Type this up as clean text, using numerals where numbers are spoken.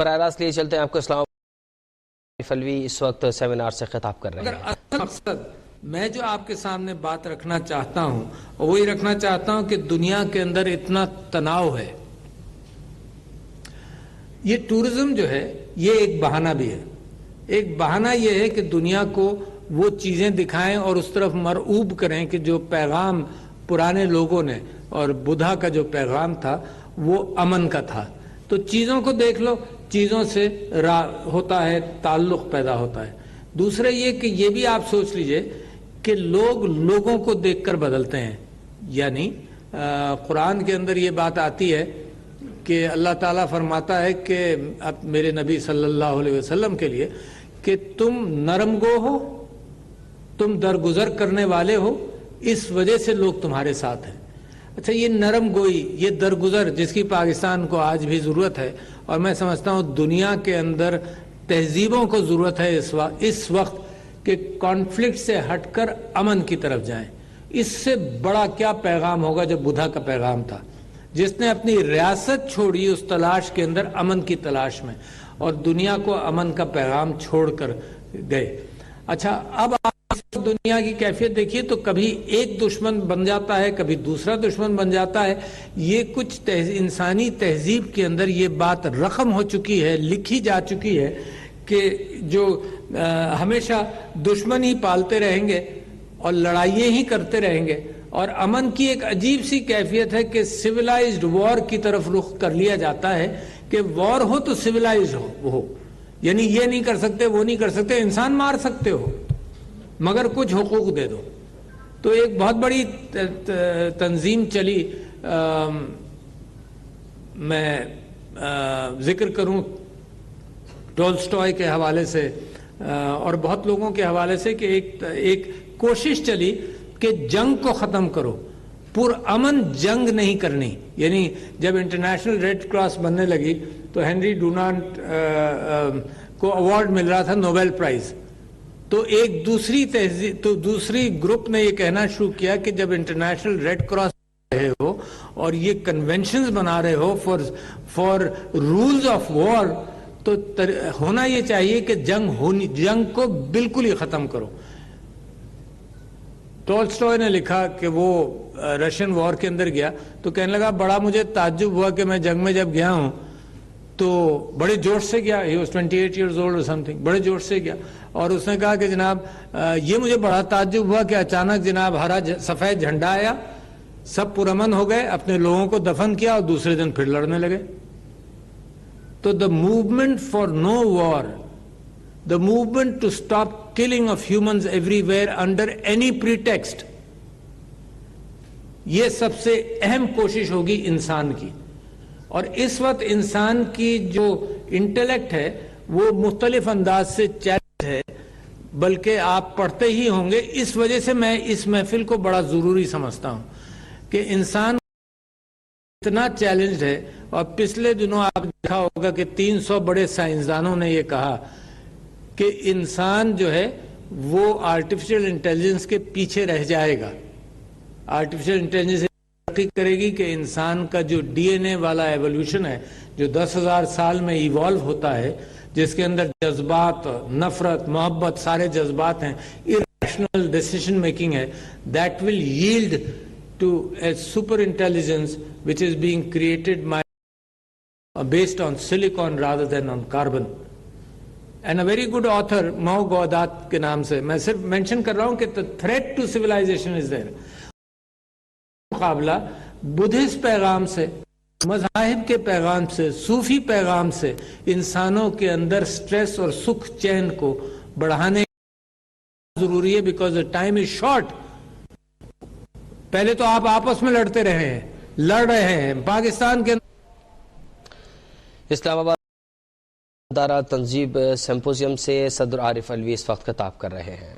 براہ راست لیے چلتے ہیں آپ کو اسلام آباد فلوی اس وقت سیمینار سے خطاب کر رہے ہیں. مقصد میں جو آپ کے سامنے بات رکھنا چاہتا ہوں وہی رکھنا چاہتا ہوں کہ دنیا کے اندر اتنا تناؤ ہے. یہ ٹورزم جو ہے یہ ایک بہانہ بھی ہے. ایک بہانہ یہ ہے کہ دنیا کو وہ چیزیں دکھائیں اور اس طرف مرعوب کریں کہ جو پیغام پرانے لوگوں نے اور بدھا کا جو پیغام تھا وہ امن کا تھا. تو چیزوں کو دیکھ لو, چیزوں سے ہوتا ہے تعلق پیدا ہوتا ہے. دوسرا یہ کہ یہ بھی آپ سوچ لیجئے کہ لوگ لوگوں کو دیکھ کر بدلتے ہیں. یعنی قرآن کے اندر یہ بات آتی ہے کہ اللہ تعالیٰ فرماتا ہے کہ اب میرے نبی صلی اللہ علیہ وسلم کے لیے کہ تم نرم گو ہو, تم درگزر کرنے والے ہو, اس وجہ سے لوگ تمہارے ساتھ ہیں. اچھا, یہ نرم گوئی, یہ درگزر جس کی پاکستان کو آج بھی ضرورت ہے, اور میں سمجھتا ہوں دنیا کے اندر تہذیبوں کو ضرورت ہے اس وقت کہ کانفلکٹ سے ہٹ کر امن کی طرف جائیں. اس سے بڑا کیا پیغام ہوگا جو بدھا کا پیغام تھا, جس نے اپنی ریاست چھوڑی اس تلاش کے اندر امن کی تلاش میں, اور دنیا کو امن کا پیغام چھوڑ کر گئے. اچھا, اب آپ دنیا کی کیفیت دیکھیے تو کبھی ایک دشمن بن جاتا ہے, کبھی دوسرا دشمن بن جاتا ہے. یہ کچھ انسانی تہذیب کے اندر یہ بات رقم ہو چکی ہے, لکھی جا چکی ہے کہ جو ہمیشہ دشمن ہی پالتے رہیں گے اور لڑائیاں ہی کرتے رہیں گے, اور امن کی ایک عجیب سی کیفیت ہے کہ سویلائزڈ وار کی طرف رخ کر لیا جاتا ہے کہ وار ہو تو سویلائزڈ ہو. یعنی یہ نہیں کر سکتے, وہ نہیں کر سکتے, انسان مار سکتے ہو مگر کچھ حقوق دے دو. تو ایک بہت بڑی تنظیم چلی, میں ذکر کروں ٹولسٹوئے کے حوالے سے اور بہت لوگوں کے حوالے سے, کہ ایک کوشش چلی کہ جنگ کو ختم کرو, پرامن جنگ نہیں کرنی. یعنی جب انٹرنیشنل ریڈ کراس بننے لگی تو ہنری ڈونانٹ کو ایوارڈ مل رہا تھا, نوبل پرائز. تو ایک دوسری گروپ نے یہ کہنا شروع کیا کہ جب انٹرنیشنل ریڈ کراس رہے ہو اور یہ کنونشنز بنا رہے ہو فار رولز آف وار, تو ہونا یہ چاہیے کہ جنگ کو بالکل ہی ختم کرو. ٹولسٹوئے نے لکھا کہ وہ رشین وار کے اندر گیا تو کہنے لگا بڑا مجھے تعجب ہوا کہ میں جنگ میں جب گیا ہوں تو بڑے جوش سے گیا, he was 28 years old or something, بڑے جوش سے گیا, اور اس نے کہا کہ جناب یہ مجھے بڑا تعجب ہوا کہ اچانک جناب سفید جھنڈا آیا, سب پرامن ہو گئے, اپنے لوگوں کو دفن کیا اور دوسرے دن پھر لڑنے لگے. تو the movement for no war, the movement to stop killing of humans everywhere under any pretext, یہ سب سے اہم کوشش ہوگی انسان کی. اور اس وقت انسان کی جو انٹلیکٹ ہے وہ مختلف انداز سے چیلنج ہے, بلکہ آپ پڑھتے ہی ہوں گے. اس وجہ سے میں اس محفل کو بڑا ضروری سمجھتا ہوں کہ انسان اتنا چیلنج ہے. اور پچھلے دنوں آپ دیکھا ہوگا کہ 300 بڑے سائنسدانوں نے یہ کہا کہ انسان جو ہے وہ آرٹیفیشل انٹیلیجنس کے پیچھے رہ جائے گا. آرٹیفیشل انٹیلیجنس ترقی کرے گی کہ انسان کا جو ڈی این اے والا ایولیوشن ہے, جو 10,000 سال میں ایوالو ہوتا ہے, جس کے اندر جذبات, نفرت, محبت, سارے جذبات ہیں, irrational decision making ہے, that will yield to a super intelligence which is being created based on silicon rather than on carbon. And a very good author, Mao Gaudat کے نام سے, میں صرف mention کر رہا ہوں کہ the threat to civilization is there. مقابلہ بدھسٹ پیغام سے, مذاہب کے پیغام سے, صوفی پیغام سے انسانوں کے اندر سٹریس اور سکھ چین کو بڑھانے ضروری ہے, because the time is short. پہلے تو آپ آپس میں لڑ رہے ہیں پاکستان کے. اسلام آباد ادارہ تنظیم سمپوزیم سے صدر عارف علوی اس وقت خطاب کر رہے ہیں.